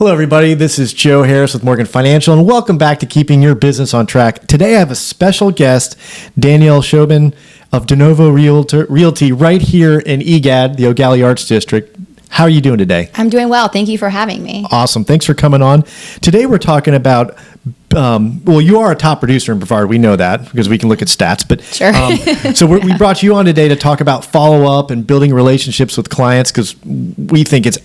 Hello, everybody. This is Joe Harris with Morgan Financial, and welcome back to Keeping Your Business on Track. Today, I have a special guest, Danyel Choban of Denovo Realty, right here in EGAD, the Eau Gallie Arts District. How are you doing today? I'm doing well. Thank you for having me. Awesome. Thanks for coming on. Today, we're talking about, you are a top producer in Brevard. We know that because we can look at stats. But Sure. So we brought you on today to talk about follow-up and building relationships with clients because we think it's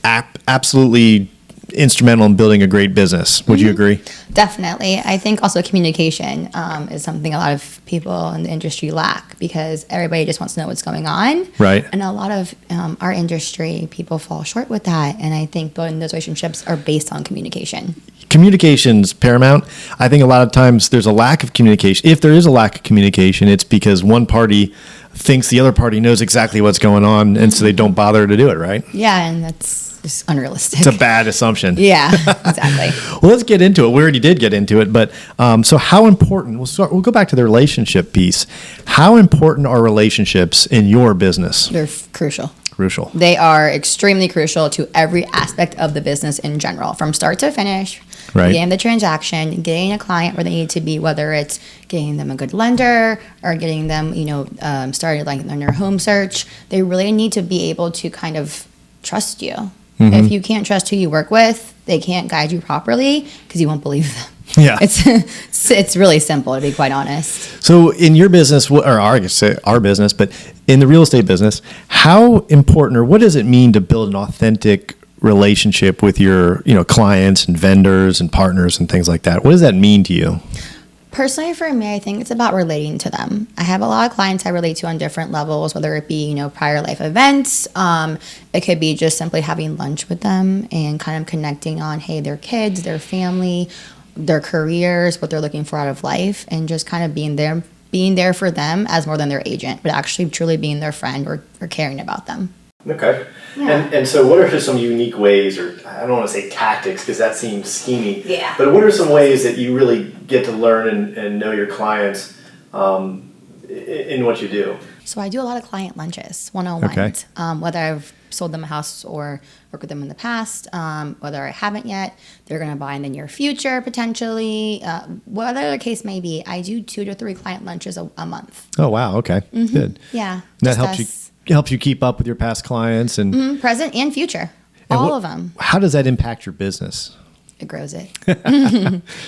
absolutely instrumental in building a great business. Would you agree? Definitely. I think also communication is something a lot of people in the industry lack because everybody just wants to know what's going on. Right. And a lot of our industry, people fall short with that. And I think building those relationships are based on communication. Communication's paramount. I think a lot of times there's a lack of communication. If there is a lack of communication, it's because one party thinks the other party knows exactly what's going on, and so they don't bother to do it, right? Yeah, and that's just unrealistic. It's a bad assumption. Yeah, exactly. Well, let's get into it. We already did get into it, but so how important? We'll go back to the relationship piece. How important are relationships in your business? They're crucial. Crucial. They are extremely crucial to every aspect of the business in general, from start to finish. Right. Getting the transaction, getting a client where they need to be, whether it's getting them a good lender or getting them, started like on their home search. They really need to be able to kind of trust you. Mm-hmm. If you can't trust who you work with, they can't guide you properly because you won't believe them. Yeah. It's really simple, to be quite honest. So in your business, or I guess say our business, but in the real estate business, how important or what does it mean to build an authentic relationship with your, clients and vendors and partners and things like that? What does that mean to you? Personally, for me, I think it's about relating to them. I have a lot of clients I relate to on different levels, whether it be, prior life events. It could be just simply having lunch with them and kind of connecting on, hey, their kids, their family, their careers, what they're looking for out of life, and just kind of being there for them as more than their agent, but actually truly being their friend or caring about them. Okay. Yeah. And so what are some unique ways, or I don't want to say tactics because that seems schemy, Yeah. but what are some ways that you really get to learn and know your clients in what you do? So I do a lot of client lunches, one-on-ones, Okay. Whether I've sold them a house or worked with them in the past, whether I haven't yet, they're going to buy in the near future potentially, whatever the case may be. I do 2 to 3 client lunches a month. Oh, wow. Okay. Mm-hmm. Good. Yeah. And that helps you keep up with your past clients and present and future, all of them. How does that impact your business? It grows it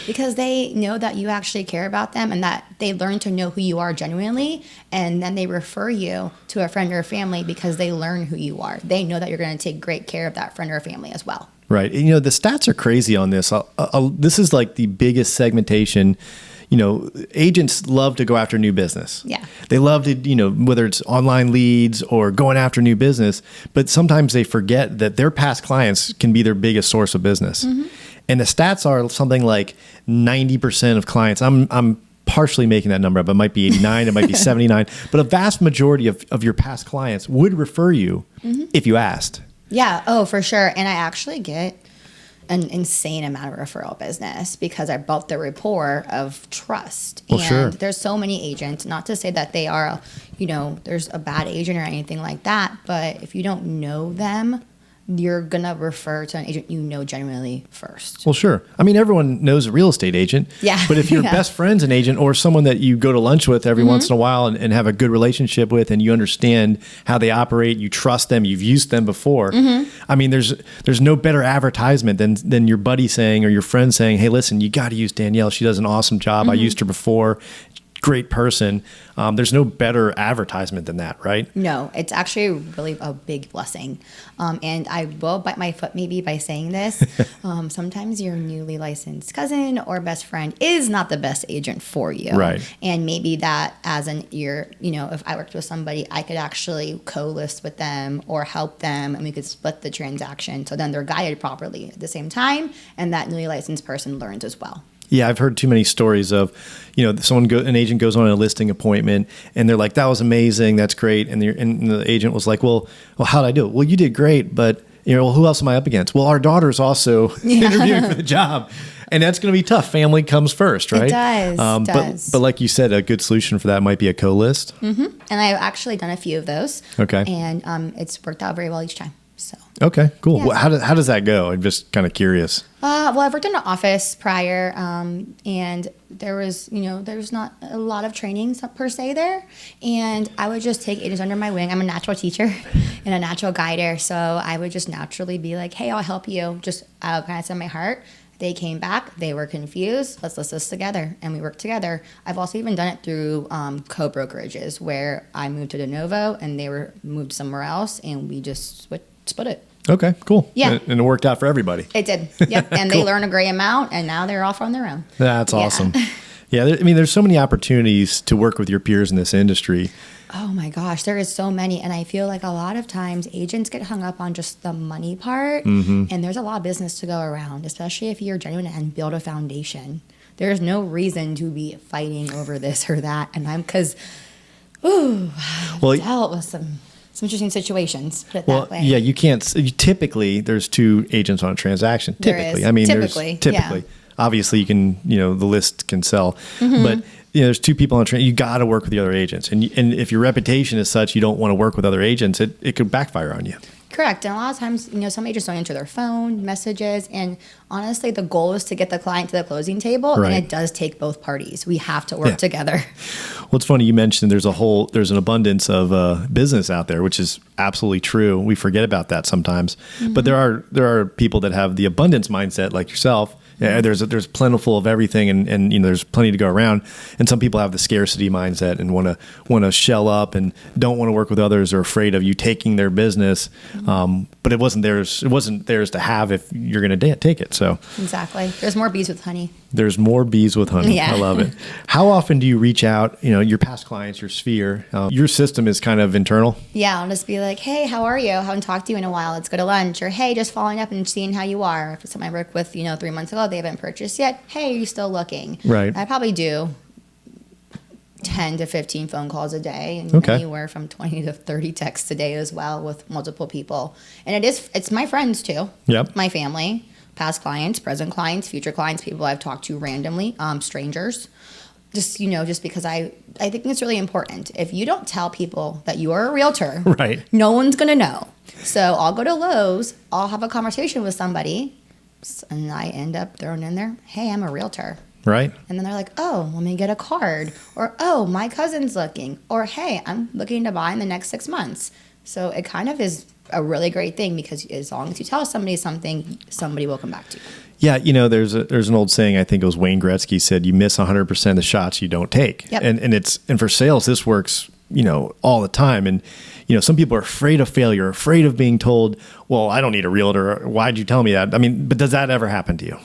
because they know that you actually care about them and that they learn to know who you are genuinely, and then they refer you to a friend or family because they learn who you are. They know that you're going to take great care of that friend or family as well. Right. And, the stats are crazy on this. This is like the biggest segmentation. Agents love to go after new business. Yeah. They love to, whether it's online leads or going after new business, but sometimes they forget that their past clients can be their biggest source of business. Mm-hmm. And the stats are something like 90% of clients. I'm partially making that number up. It might be 89, it might be 79, but a vast majority of your past clients would refer you if you asked. Yeah. Oh, for sure. And I actually get an insane amount of referral business because I built the rapport of trust. Well, and sure. There's so many agents, not to say that they are, there's a bad agent or anything like that, but if you don't know them, you're going to refer to an agent genuinely first. Well, sure. I mean, everyone knows a real estate agent. Yeah. But if your best friend's an agent or someone that you go to lunch with every once in a while and have a good relationship with, and you understand how they operate, you trust them, you've used them before. I mean, there's no better advertisement than your buddy saying or your friend saying, hey, listen, you got to use Danielle. She does an awesome job. I used her before. Great person. There's no better advertisement than that, right? No, it's actually really a big blessing. And I will bite my foot maybe by saying this. Sometimes your newly licensed cousin or best friend is not the best agent for you. Right. And maybe that if I worked with somebody, I could actually co-list with them or help them and we could split the transaction. So then they're guided properly at the same time and that newly licensed person learns as well. Yeah, I've heard too many stories of, an agent goes on a listing appointment and they're like, that was amazing, that's great. And the agent was like, well, how did I do it? Well, you did great, but who else am I up against? Well, our daughter's also interviewing for the job. And that's going to be tough. Family comes first, right? It does. But like you said, a good solution for that might be a co-list. Mm-hmm. And I've actually done a few of those. Okay. And it's worked out very well each time. So. Okay, cool. Yeah. Well, how does that go? I'm just kind of curious. Well, I've worked in an office prior, and there was not a lot of trainings per se there, and I would just take agents under my wing. I'm a natural teacher and a natural guider, so I would just naturally be like, hey, I'll help you, just out of kindness of my heart. They came back, they were confused, let's list this together, and we worked together. I've also even done it through co-brokerages where I moved to Denovo and they were moved somewhere else, and we just split it. Okay, cool. Yeah. And it worked out for everybody. It did. Yep. And Cool. they learn a great amount, and now they're off on their own. That's Yeah. awesome. Yeah, there's so many opportunities to work with your peers in this industry. Oh my gosh, there is so many. And I feel like a lot of times agents get hung up on just the money part. And there's a lot of business to go around, especially if you're genuine and build a foundation. There's no reason to be fighting over this or that. And I've dealt with some interesting situations, put it that way. Yeah, you can't. Typically, there's two agents on a transaction. There Typically, is. I mean, Typically, typically. yeah. Obviously, you can, the list can sell, but there's two people on a train. You got to work with the other agents, and if your reputation is such, you don't want to work with other agents. It could backfire on you. Correct. And a lot of times, some agents don't answer their phone messages. And honestly, the goal is to get the client to the closing table. Right. And it does take both parties. We have to work together. Well, it's funny you mentioned there's an abundance of business out there, which is absolutely true. We forget about that sometimes, but there are people that have the abundance mindset like yourself. Yeah, there's plentiful of everything, and there's plenty to go around. And some people have the scarcity mindset and want to shell up and don't want to work with others, or afraid of you taking their business. But it wasn't theirs. It wasn't theirs to have if you're going to take it. So Exactly. There's more bees with honey. there's more bees with honey. Yeah. I love it. How often do you reach out? Your past clients, your sphere, your system is kind of internal. Yeah, I'll just be like, hey, how are you? Haven't talked to you in a while. Let's go to lunch. Or, hey, just following up and seeing how you are. If it's someone I worked with, 3 months ago, they haven't purchased yet. Hey, are you still looking? Right. I probably do 10 to 15 phone calls a day, and Okay. anywhere from 20 to 30 texts a day as well with multiple people. And it's my friends too. Yep. My family, past clients, present clients, future clients, people I've talked to randomly, strangers. Just because I think it's really important. If you don't tell people that you are a realtor, Right. no one's going to know. So I'll go to Lowe's, I'll have a conversation with somebody, and I end up throwing in there, hey, I'm a realtor. Right. And then they're like, oh, let me get a card. Or, oh, my cousin's looking. Or, hey, I'm looking to buy in the next 6 months. So it kind of is a really great thing, because as long as you tell somebody something, somebody will come back to you. Yeah, there's an old saying, I think it was Wayne Gretzky said, you miss 100% of the shots you don't take. Yep. And for sales, this works, all the time. And, some people are afraid of failure, afraid of being told, well, I don't need a realtor. Why'd you tell me that? I mean, but does that ever happen to you?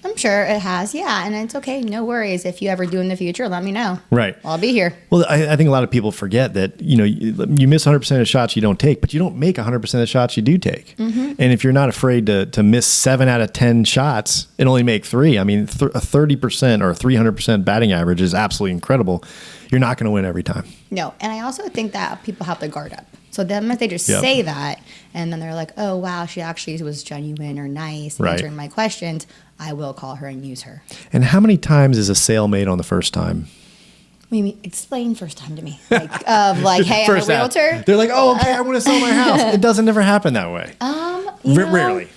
I'm sure it has, yeah. And it's okay, no worries. If you ever do in the future, let me know. Right. I'll be here. Well, I think a lot of people forget that, you miss 100% of the shots you don't take, but you don't make 100% of the shots you do take. And if you're not afraid to miss 7 out of 10 shots and only make 3, I mean, a 30% or 300% batting average is absolutely incredible. You're not going to win every time. No, and I also think that people have their guard up. So then if they just Yep. say that, and then they're like, oh, wow, she actually was genuine or nice, Right. answering my questions, I will call her and use her. And how many times is a sale made on the first time? What do you mean? Explain first time to me. Like, hey, I'm a First time. realtor. They're like, oh, okay, I want to sell my house. It doesn't ever happen that way. Rarely.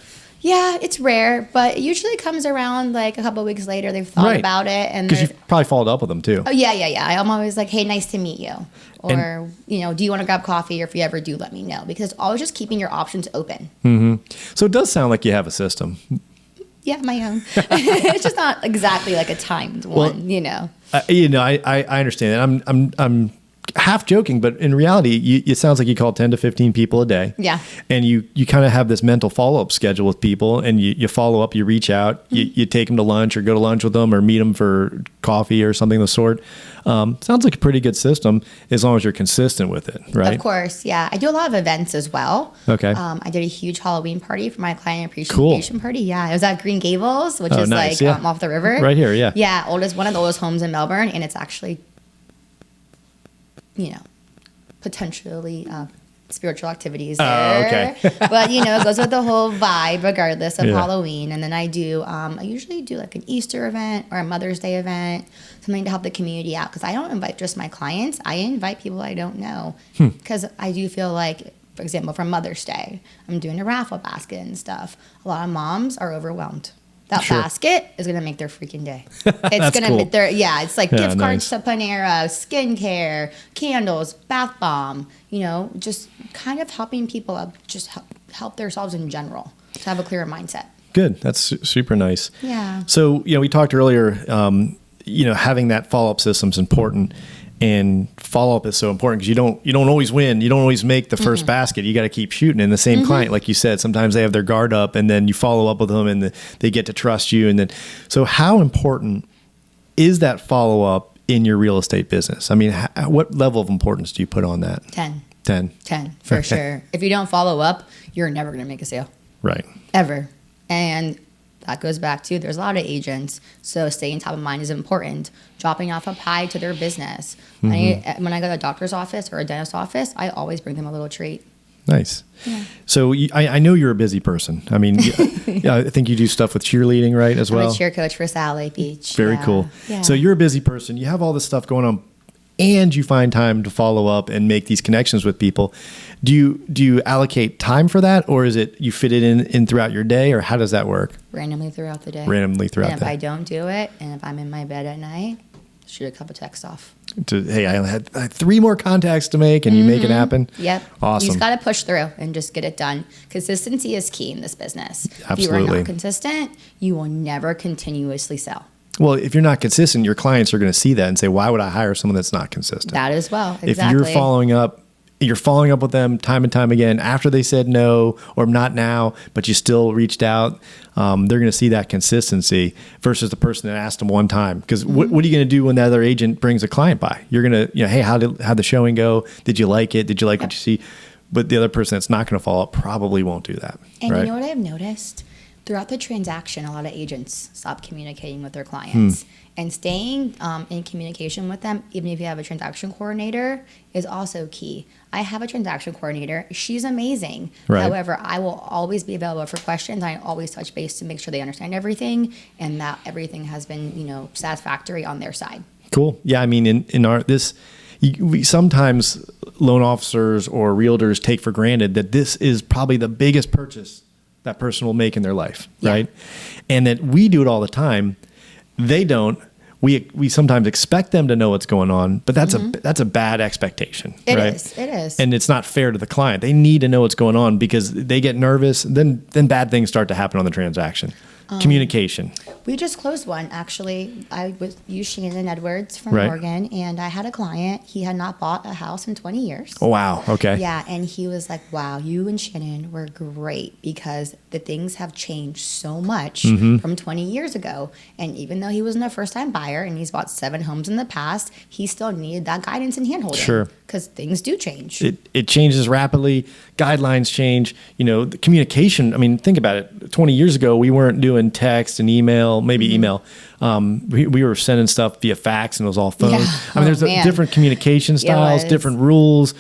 Yeah, it's rare, but it usually comes around like a couple of weeks later. They've thought Right. about it, and Because they're, you've probably followed up with them too. oh yeah. I'm always like, hey, nice to meet you, or do you want to grab coffee? Or if you ever do, let me know, because it's always just keeping your options open. So it does sound like you have a system. Yeah, my own. It's just not exactly like a timed one, I understand that. I'm half joking, but in reality, it sounds like you call 10 to 15 people a day. Yeah. And you kind of have this mental follow-up schedule with people, and you follow up, you reach out, you take them to lunch or go to lunch with them or meet them for coffee or something of the sort. Sounds like a pretty good system as long as you're consistent with it, right? Of course, yeah. I do a lot of events as well. Okay. I did a huge Halloween party for my client appreciation party. Yeah, it was at Green Gables, which is nice, yeah. off the river. Right here, yeah. Yeah, one of the oldest homes in Melbourne, and it's actually, potentially spiritual activities there. Oh, okay. But, it goes with the whole vibe regardless of Yeah. Halloween. And then I usually do like an Easter event or a Mother's Day event, something to help the community out. Because I don't invite just my clients. I invite people I don't know. Because I do feel like for example, for Mother's Day, I'm doing a raffle basket and stuff. A lot of moms are overwhelmed. That basket is going to make their freaking day. It's going to make their, it's like gift cards to Panera, skincare, candles, bath bomb, just kind of helping people up, just help themselves in general to have a clearer mindset. Good. That's super nice. Yeah. So, we talked earlier, having that follow-up system is important. And follow-up is so important because you don't always win. You don't always make the first basket. You got to keep shooting. And the same client, like you said, sometimes they have their guard up, and then you follow up with them, and they get to trust you. And then, so how important is that follow-up in your real estate business? I mean, what level of importance do you put on that? 10. 10 for sure. If you don't follow up, you're never going to make a sale. Right. Ever. And that goes back to, there's a lot of agents, so staying top of mind is important. Dropping off a pie to their business. When I go to a doctor's office or a dentist's office, I always bring them a little treat. Nice. Yeah. So I know you're a busy person. I mean, I think you do stuff with cheerleading, right, as well? I'm a cheer coach for Sally Beach. Very cool. Yeah. So you're a busy person. You have all this stuff going on, and you find time to follow up and make these connections with people. Do you allocate time for that, or is it you fit it in throughout your day, or how does that work? Randomly throughout the day. And if I don't do it, and if I'm in my bed at night, shoot a couple texts off. Hey, I had 3 more contacts to make, and you make it happen. Yep. Awesome. You just got to push through and just get it done. Consistency is key in this business. Absolutely. If you are not consistent, you will never continuously sell. Well, if you're not consistent, your clients are going to see that and say, why would I hire someone that's not consistent? That as well. Exactly. If you're following up with them time and time again after they said no or not now, but you still reached out, they're going to see that consistency versus the person that asked them one time. Because what are you going to do when the other agent brings a client by? You're going to, hey, how'd the showing go? Did you like it? Did you like what you see? But the other person that's not going to follow up probably won't do that. And right? You know what I've noticed? Throughout the transaction, a lot of agents stop communicating with their clients. And staying in communication with them, even if you have a transaction coordinator, is also key. I have a transaction coordinator. She's amazing. Right. However, I will always be available for questions. I always touch base to make sure they understand everything and that everything has been, satisfactory on their side. Cool. Yeah, I mean, we sometimes loan officers or realtors take for granted that this is probably the biggest purchase that person will make in their life, right? And that we do it all the time. They don't. We sometimes expect them to know what's going on, but that's a bad expectation. It right? It is. And it's not fair to the client. They need to know what's going on because they get nervous. Then bad things start to happen on the transaction. Communication. We just closed one, actually. I used Shannon Edwards from Right. Oregon, and I had a client. He had not bought a house in 20 years. Oh, wow. Okay. Yeah, and he was like, wow, you and Shannon were great because the things have changed so much from 20 years ago. And even though he wasn't a first-time buyer and he's bought 7 homes in the past, he still needed that guidance and hand-holding. Sure. Because things do change. It changes rapidly. Guidelines change. The communication. I mean, think about it. 20 years ago, we weren't doing text and email, maybe email. We were sending stuff via fax, and it was all phone. Yeah. I mean, there's different communication styles, different rules,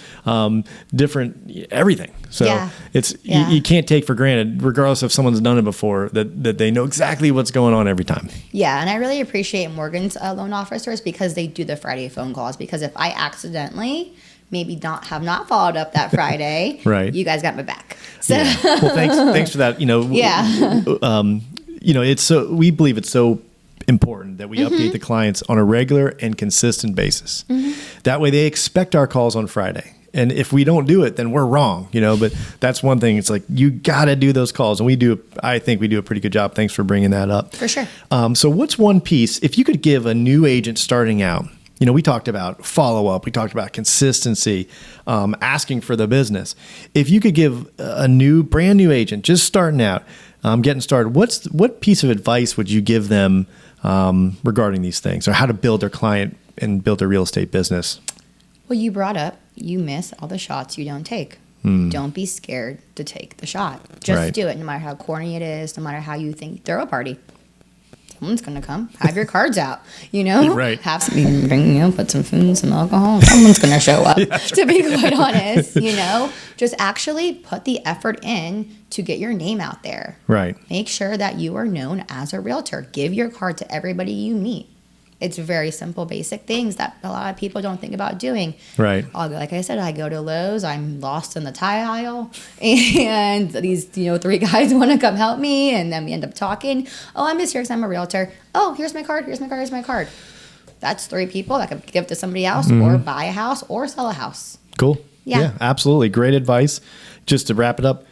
different everything. So you can't take for granted, regardless if someone's done it before, that they know exactly what's going on every time. Yeah, and I really appreciate Morgan's loan officers because they do the Friday phone calls. Because if I accidentally maybe have not followed up that Friday, right, you guys got my back. So well, thanks for that. It's we believe it's so important that we update the clients on a regular and consistent basis. That way they expect our calls on Friday. And if we don't do it, then we're wrong, but that's one thing. It's like, you got to do those calls. And I think we do a pretty good job. Thanks for bringing that up. For sure. So what's one piece, if you could give a new agent starting out, we talked about follow-up, we talked about consistency, asking for the business. If you could give a brand new agent just starting out, getting started, what piece of advice would you give them regarding these things, or how to build their client and build their real estate business? Well, you brought up, you miss all the shots you don't take. Don't be scared to take the shot. Just do it, no matter how corny it is, no matter how you think. Throw a party. Someone's going to come. Have your cards out, Right. Have some, put some food and some alcohol. Someone's going to show up, to be quite honest, Just actually put the effort in to get your name out there. Right. Make sure that you are known as a realtor. Give your card to everybody you meet. It's very simple, basic things that a lot of people don't think about doing. Right. Like I said, I go to Lowe's, I'm lost in the tie aisle, and these, 3 guys want to come help me, and then we end up talking. Oh, I'm just here because I'm a realtor. Oh, here's my card, here's my card, here's my card. That's 3 people that could give to somebody else or buy a house or sell a house. Cool. Yeah. Absolutely. Great advice. Just to wrap it up,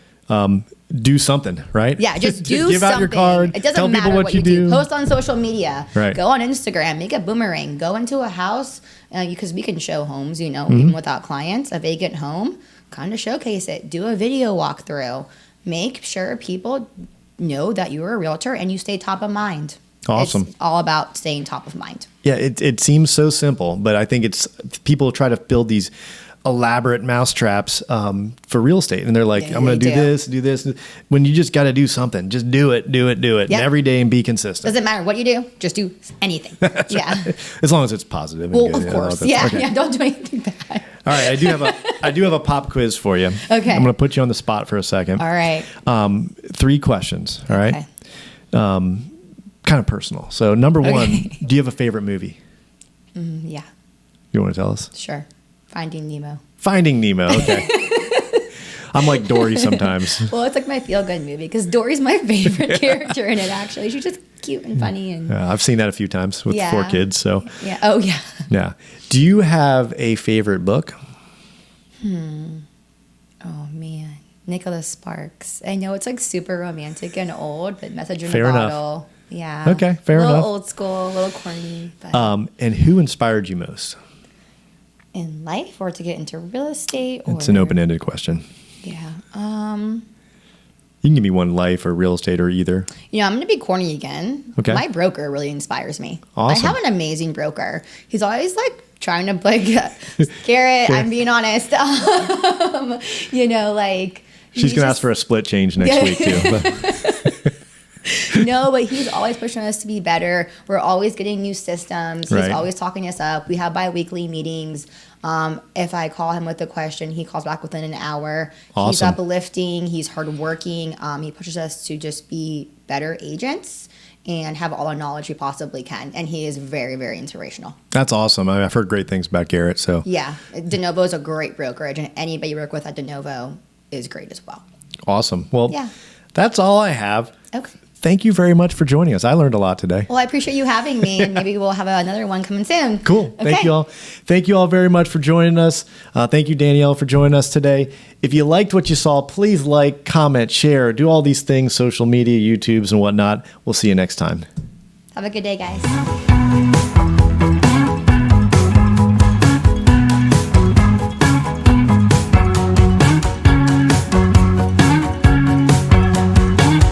do something, right? Yeah, just do give something. out your card. It doesn't tell matter people what you do. Post on social media. Right. Go on Instagram. Make a boomerang. Go into a house because we can show homes, even without clients, a vacant home. Kind of showcase it. Do a video walkthrough. Make sure people know that you're a realtor and you stay top of mind. Awesome. It's all about staying top of mind. Yeah, it seems so simple, but I think it's people try to build these elaborate mousetraps for real estate, and they're like, Yeah, I'm going to they do this. When you just got to do something, just do it, Yep. and every day, and be consistent. Doesn't matter what you do, just do anything. Yeah. As long as it's positive. And Well, good. of course. Yeah, Okay. yeah. Don't do anything bad. All right, I do have a pop quiz for you. Okay. I'm going to put you on the spot for a second. All right. 3 questions. All right. Okay. Kind of personal. So number 1, do you have a favorite movie? Yeah. You want to tell us? Sure. Finding Nemo. Finding Nemo. Okay. I'm like Dory sometimes. Well, it's like my feel-good movie because Dory's my favorite character in it, actually. She's just cute and funny. And I've seen that a few times with 4 kids. So yeah. Oh, yeah. yeah. Do you have a favorite book? Oh, man. Nicholas Sparks. I know it's like super romantic and old, but Message in Fair a enough. Bottle. Yeah. Okay, fair a little enough. old school, a little corny. But And who inspired you most? in life or to get into real estate? It's an open-ended question. Yeah. You can give me one, life or real estate or either. I'm going to be corny again. Okay. My broker really inspires me. Awesome. I have an amazing broker. He's always like trying to Garrett, I'm being honest. She's going to ask for a split change next week too. But No, but he's always pushing us to be better. We're always getting new systems. He's Right. always talking us up. We have bi-weekly meetings. If I call him with a question, he calls back within an hour. Awesome. He's uplifting. He's hardworking. He pushes us to just be better agents and have all the knowledge we possibly can. And he is very, very inspirational. That's awesome. I've heard great things about Garrett. So Yeah. Denovo is a great brokerage, and anybody you work with at Denovo is great as well. awesome. Well, Yeah. that's all I have. Okay. Thank you very much for joining us. I learned a lot today. Well, I appreciate you having me, and maybe we'll have another one coming soon. Cool. Okay. Thank you all. Thank you all very much for joining us. Thank you, Danielle, for joining us today. If you liked what you saw, please like, comment, share, do all these things, social media, YouTubes, and whatnot. We'll see you next time. Have a good day, guys.